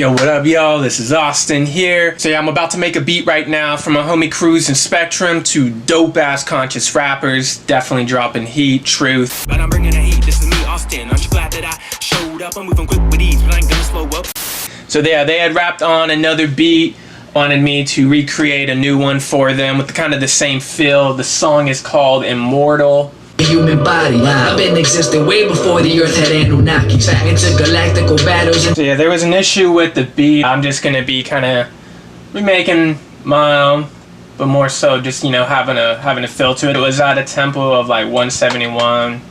Yo, what up, y'all? This is Austin here. So yeah, I'm about to make a beat right now from my homie Cruz and Spectrum, two dope-ass conscious rappers, definitely dropping heat, truth. But I'm bringing the heat, this is me, Austin. Aren't you glad that I showed up? I'm moving quick with ease, but I ain't gonna slow up. So yeah, they had rapped on another beat, wanted me to recreate a new one for them with kind of the same feel. The song is called Immortal. Human body, I've been existing way before the earth had Anunnakis. Intergalactical battles. So yeah, there was an issue with the beat. I'm just gonna be kind of remaking my own, but more so just, you know, having a feel to it. It was at a tempo of like 171.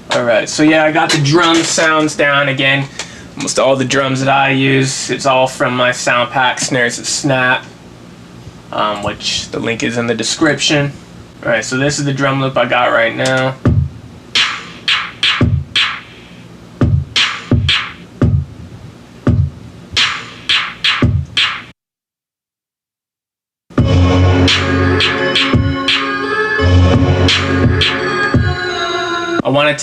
All right, so yeah, I got the drum sounds down again. Almost all the drums that I use, it's all from my sound pack, Snares of Snap, which the link is in the description. All right, so this is the drum loop I got right now. I want it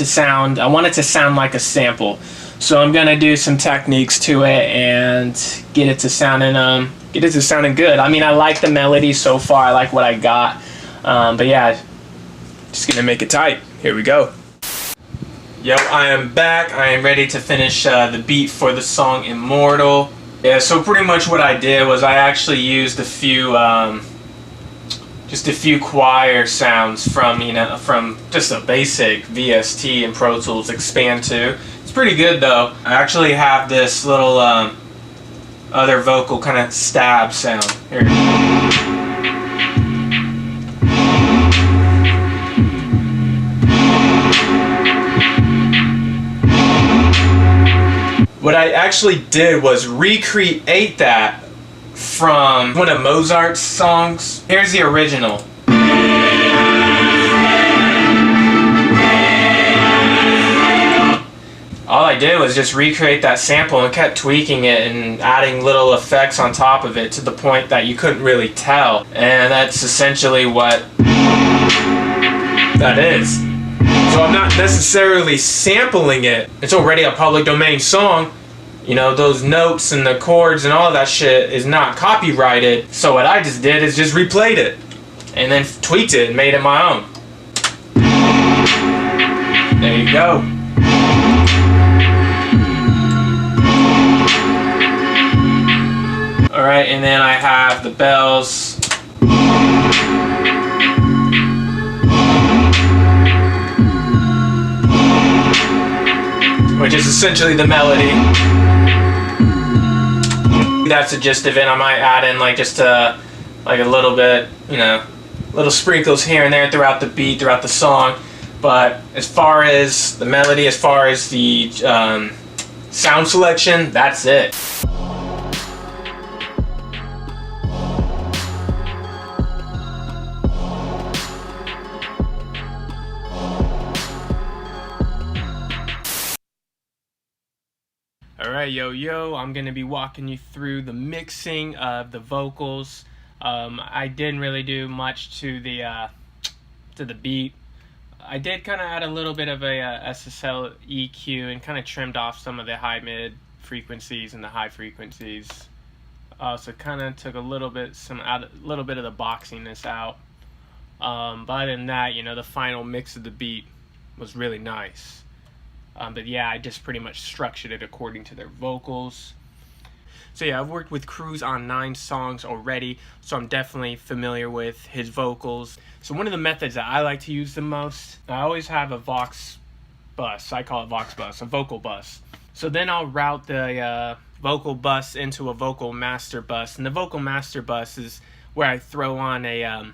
to sound like a sample. So I'm gonna do some techniques to it and get it to sounding good. I mean, I like the melody so far. I like what I got. But yeah, just gonna make it tight. Here we go. Yo, I am back. I am ready to finish the beat for the song Immortal. Yeah, so pretty much what I did was I actually used just a few choir sounds from just a basic VST and Pro Tools Expand 2. It's pretty good though. I actually have this little other vocal kind of stab sound here. What I actually did was recreate that from one of Mozart's songs. Here's the original. All I did was just recreate that sample and kept tweaking it and adding little effects on top of it to the point that you couldn't really tell. And that's essentially what that is. So I'm not necessarily sampling it. It's already a public domain song. You know, those notes and the chords and all that shit is not copyrighted. So what I just did is just replayed it and then tweaked it and made it my own. There you go. Alright, and then I have the bells. Which is essentially the melody. That's the gist of it. I might add in like just like a little bit, you know, little sprinkles here and there throughout the beat, throughout the song. But as far as the melody, as far as the sound selection, that's it. Alright, yo, I'm going to be walking you through the mixing of the vocals. I didn't really do much to the beat. I did kind of add a little bit of a SSL EQ and kind of trimmed off some of the high-mid frequencies and the high frequencies. So kind of took a little bit of the boxiness out. But other than that, you know, the final mix of the beat was really nice. But yeah, I just pretty much structured it according to their vocals. So yeah, I've worked with Cruz on 9 songs already, so I'm definitely familiar with his vocals. So one of the methods that I like to use the most, I always have a Vox bus. I call it Vox bus, a vocal bus. So then I'll route the vocal bus into a vocal master bus, and the vocal master bus is where I throw on a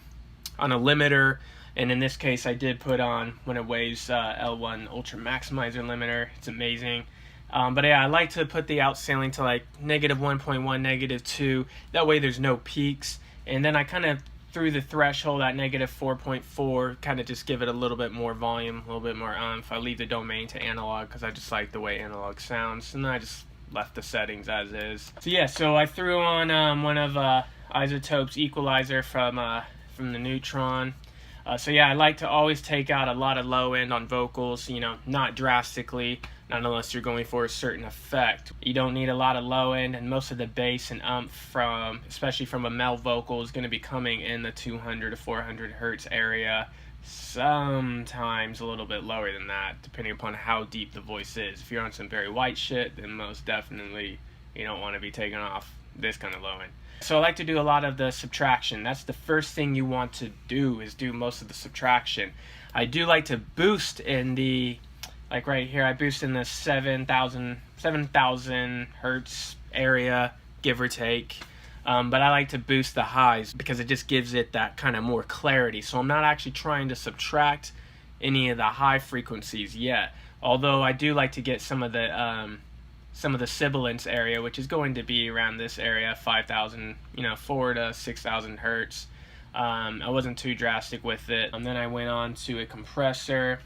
limiter. And in this case, I did put on When It Waves L1 Ultra Maximizer limiter. It's amazing. But yeah, I like to put the outscaling to like -1.1, -2. That way there's no peaks. And then I kind of threw the threshold at -4.4, kind of just give it a little bit more volume, a little bit more oomph. I leave the domain to analog because I just like the way analog sounds. And then I just left the settings as is. So yeah, so I threw on one of iZotope's equalizer from the Neutron. So yeah, I like to always take out a lot of low end on vocals, you know, not drastically, not unless you're going for a certain effect. You don't need a lot of low end, and most of the bass and from, especially from a male vocal, is going to be coming in the 200 to 400 hertz area. Sometimes a little bit lower than that, depending upon how deep the voice is. If you're on some very white shit, then most definitely you don't want to be taking off this kind of low end. So I like to do a lot of the subtraction. That's the first thing you want to do, is do most of the subtraction. I do like to boost in the, like right here, I boost in the 7,000 hertz area, give or take. But I like to boost the highs because it just gives it that kind of more clarity. So I'm not actually trying to subtract any of the high frequencies yet. Although I do like to get some of the sibilance area, which is going to be around this area, 5,000, 4 to 6,000 hertz. I wasn't too drastic with it. And then I went on to a compressor.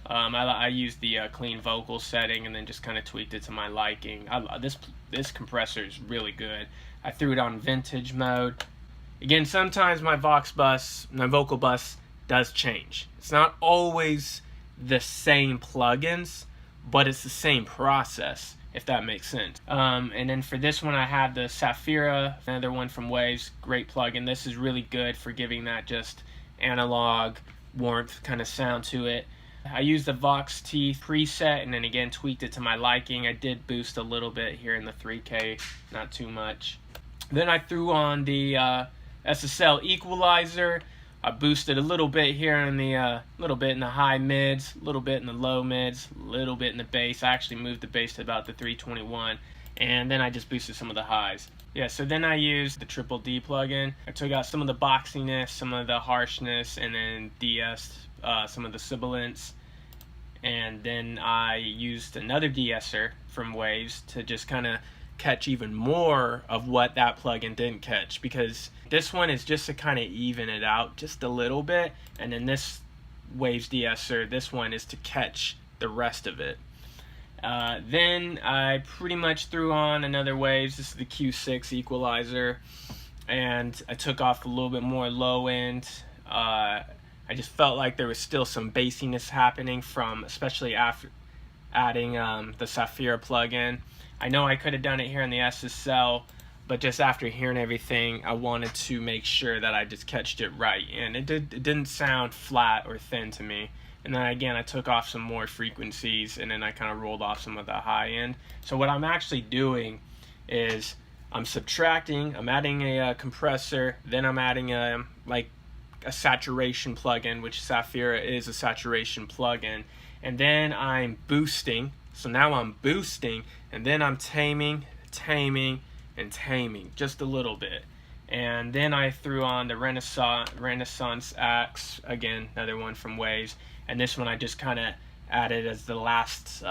I used the clean vocal setting and then just kind of tweaked it to my liking. This compressor is really good. I threw it on vintage mode. Again, sometimes my vocal bus does change. It's not always the same plugins, but it's the same process, if that makes sense. And then for this one, I have the Saphira, another one from Waves, great plugin. This is really good for giving that just analog warmth kind of sound to it. I used the Vox T preset and then again tweaked it to my liking. I did boost a little bit here in the 3K, not too much. Then I threw on the SSL equalizer. I boosted a little bit here in the little bit in the high mids, a little bit in the low mids, a little bit in the bass. I actually moved the bass to about the 321, and then I just boosted some of the highs. Yeah, so then I used the Triple D plugin. I took out some of the boxiness, some of the harshness, and then some of the sibilance. And then I used another de-esser from Waves to just kind of catch even more of what that plugin didn't catch, because this one is just to kind of even it out just a little bit, and then this Waves de-esser, this one is to catch the rest of it. Then I pretty much threw on another Waves. This is the Q6 equalizer, and I took off a little bit more low end. I just felt like there was still some bassiness happening from, especially after adding the Saphira plugin. I know I could have done it here in the SSL, but just after hearing everything, I wanted to make sure that I just catched it right, and it didn't sound flat or thin to me. And then again, I took off some more frequencies, and then I kind of rolled off some of the high end. So what I'm actually doing is I'm subtracting, I'm adding a compressor, then I'm adding a saturation plugin, which Saphira is a saturation plugin, and then I'm boosting. So now I'm boosting, and then I'm taming, and taming just a little bit. And then I threw on the Renaissance Axe, again, another one from Waves. And this one I just kind of added as the last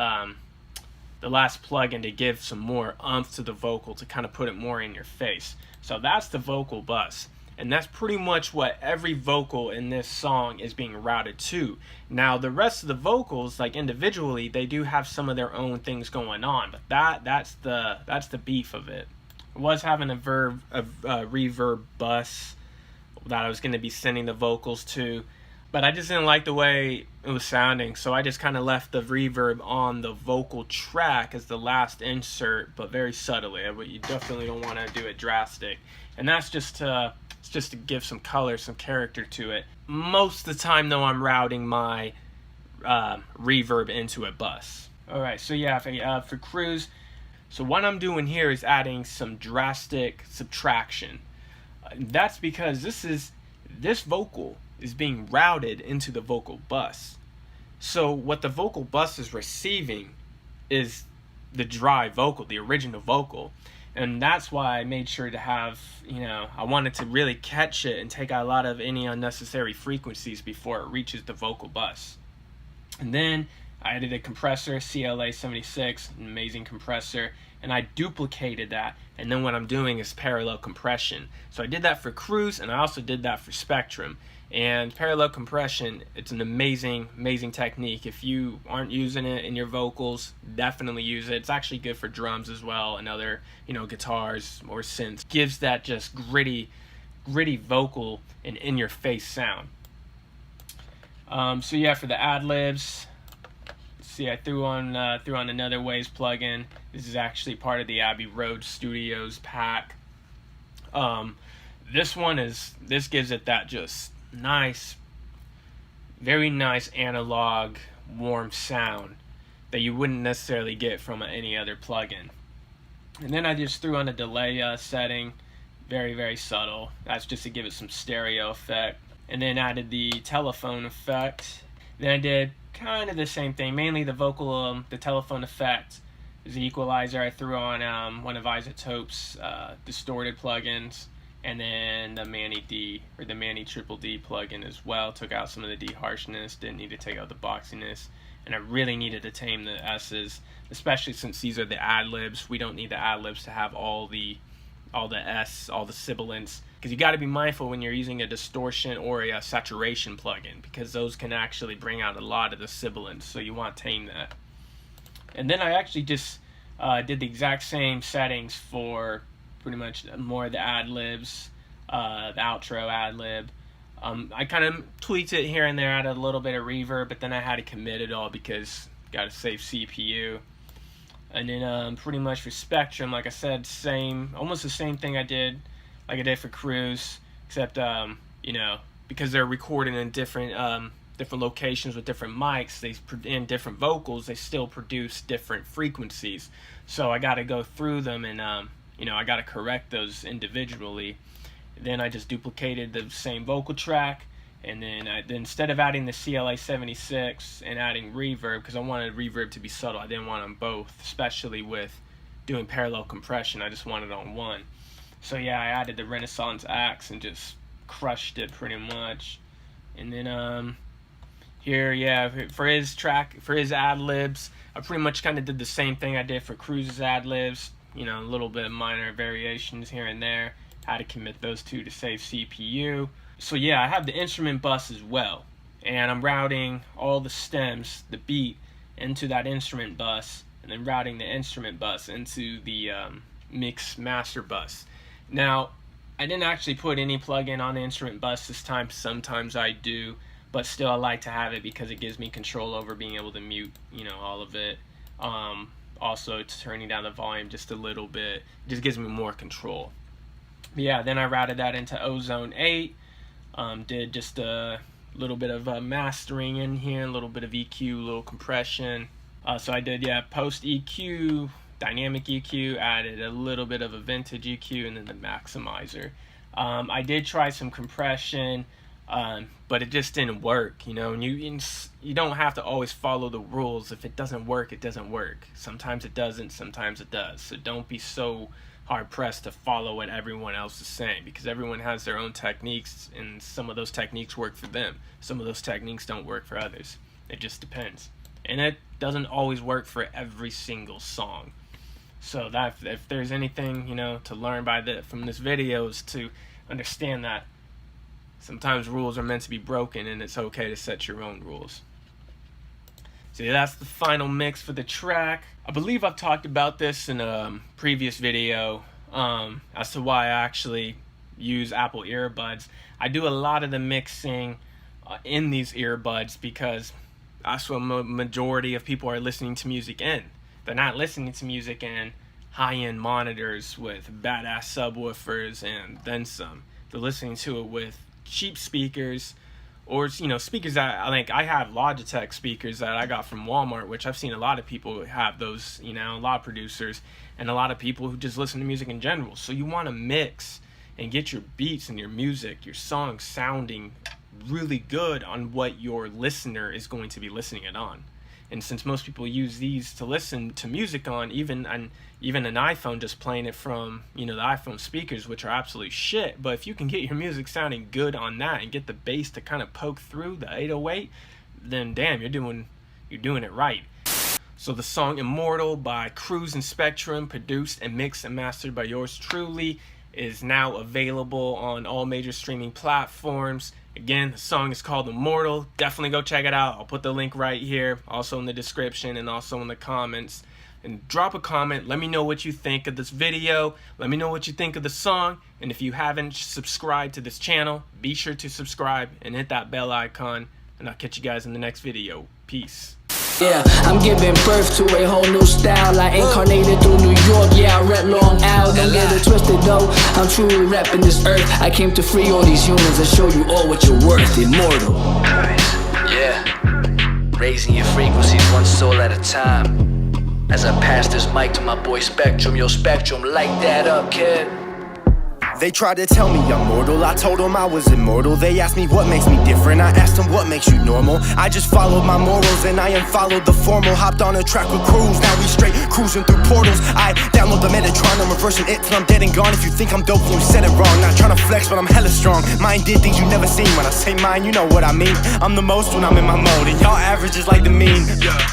plugin to give some more oomph to the vocal, to kind of put it more in your face. So that's the vocal bus. And that's pretty much what every vocal in this song is being routed to. Now, the rest of the vocals, like individually, they do have some of their own things going on, but that's the beef of it. I was having a reverb bus that I was going to be sending the vocals to, but I just didn't like the way it was sounding, so I just kind of left the reverb on the vocal track as the last insert, but very subtly. You definitely don't want to do it drastic, and that's just to give some color, some character to it. Most of the time, though, I'm routing my reverb into a bus. All right, so yeah, for cruise, so what I'm doing here is adding some drastic subtraction. That's because this vocal is being routed into the vocal bus. So what the vocal bus is receiving is the dry vocal, the original vocal. And that's why I made sure to have, I wanted to really catch it and take out a lot of any unnecessary frequencies before it reaches the vocal bus. And then I added a compressor, CLA 76, an amazing compressor, and I duplicated that. And then what I'm doing is parallel compression. So I did that for Cruise, and I also did that for Spectrum. And parallel compression, it's an amazing technique. If you aren't using it in your vocals, definitely use it. It's actually good for drums as well, and other, guitars or synths. Gives that just gritty vocal and in-your-face sound. So yeah, for the ad libs, see, I threw on another Waves plugin. This is actually part of the Abbey Road Studios pack. This gives it that just nice, very nice analog warm sound that you wouldn't necessarily get from any other plugin. And then I just threw on a delay setting, very, very subtle. That's just to give it some stereo effect. And then added the telephone effect. Then I did kind of the same thing, mainly the vocal, the telephone effect is the equalizer. I threw on one of Isotope's distorted plugins, and then the Manny D, or the Manny Triple D plugin as well. Took out some of the D harshness, didn't need to take out the boxiness, and I really needed to tame the S's, especially since these are the ad-libs. We don't need the ad-libs to have all the S, all the sibilants, because you got to be mindful when you're using a distortion or a saturation plugin, because those can actually bring out a lot of the sibilants, so you want to tame that. And then I actually just did the exact same settings for pretty much more of the ad-libs, the outro ad-lib. I kind of tweaked it here and there, added a little bit of reverb, but then I had to commit it all because got to save CPU. And then pretty much for Spectrum, like I said, almost the same thing I did for Cruise, except because they're recording in different locations with different mics, in different vocals, they still produce different frequencies. So I got to go through them and I got to correct those individually. Then I just duplicated the same vocal track, and then instead of adding the CLA 76 and adding reverb, because I wanted reverb to be subtle, I didn't want them both, especially with doing parallel compression. I just wanted it on one. So yeah, I added the Renaissance Axe and just crushed it pretty much. And then here, yeah, for his ad-libs, I pretty much kind of did the same thing I did for Cruise's ad-libs, a little bit of minor variations here and there. Had to commit those two to save CPU. So yeah, I have the instrument bus as well, and I'm routing all the stems, the beat, into that instrument bus, and then routing the instrument bus into the mix master bus. Now, I didn't actually put any plugin on the instrument bus this time. Sometimes I do, but still I like to have it because it gives me control over being able to mute, all of it. Also, turning down the volume just a little bit, it just gives me more control. But yeah, then I routed that into Ozone 8. Did just a little bit of mastering in here, a little bit of EQ, a little compression. So I did, post EQ, dynamic EQ, added a little bit of a vintage EQ, and then the maximizer. I did try some compression, but it just didn't work, and you don't have to always follow the rules. If it doesn't work, it doesn't work. Sometimes it doesn't, sometimes it does. So don't be so hard-pressed to follow what everyone else is saying, because everyone has their own techniques, and some of those techniques work for them. Some of those techniques don't work for others. It just depends. And it doesn't always work for every single song. So that if there's anything, to learn from this video, is to understand that sometimes rules are meant to be broken, and it's okay to set your own rules. So yeah, that's the final mix for the track. I believe I've talked about this in a previous video as to why I actually use Apple earbuds. I do a lot of the mixing in these earbuds because that's what majority of people are listening to music in. They're not listening to music in high-end monitors with badass subwoofers and then some. They're listening to it with cheap speakers, or speakers that I have Logitech speakers that I got from Walmart, which I've seen a lot of people have those, a lot of producers and a lot of people who just listen to music in general. So you want to mix and get your beats and your music, your songs sounding really good on what your listener is going to be listening it on. And since most people use these to listen to music on, even an iPhone, just playing it from, the iPhone speakers, which are absolute shit. But if you can get your music sounding good on that and get the bass to kind of poke through the 808, then damn, you're doing it right. So the song Immortal by Cruise and Spectrum, produced and mixed and mastered by yours truly, is now available on all major streaming platforms. Again, the song is called Immortal. Definitely go check it out. I'll put the link right here, also in the description and also in the comments. And drop a comment. Let me know what you think of this video. Let me know what you think of the song. And if you haven't subscribed to this channel, be sure to subscribe and hit that bell icon. and I'll catch you guys in the next video. Peace. Yeah, I'm giving birth to a whole new style. I incarnated through New York, yeah, I rep Long Island. Don't get it twisted though, I'm truly repping this earth. I came to free all these humans and show you all what you're worth. Immortal. Yeah, raising your frequencies one soul at a time. As I pass this mic to my boy Spectrum, yo Spectrum, light that up, kid. They tried to tell me I'm mortal, I told them I was immortal. They asked me what makes me different, I asked them what makes you normal. I just followed my morals and I unfollowed the formal. Hopped on a track with crews, now we straight cruising through portals. I download the Metatron, I'm reversing it till I'm dead and gone. If you think I'm dope, then you said it wrong. Not trying to flex, but I'm hella strong. Mine did things you never seen. When I say mine, you know what I mean. I'm the most when I'm in my mode, and y'all average is like the mean.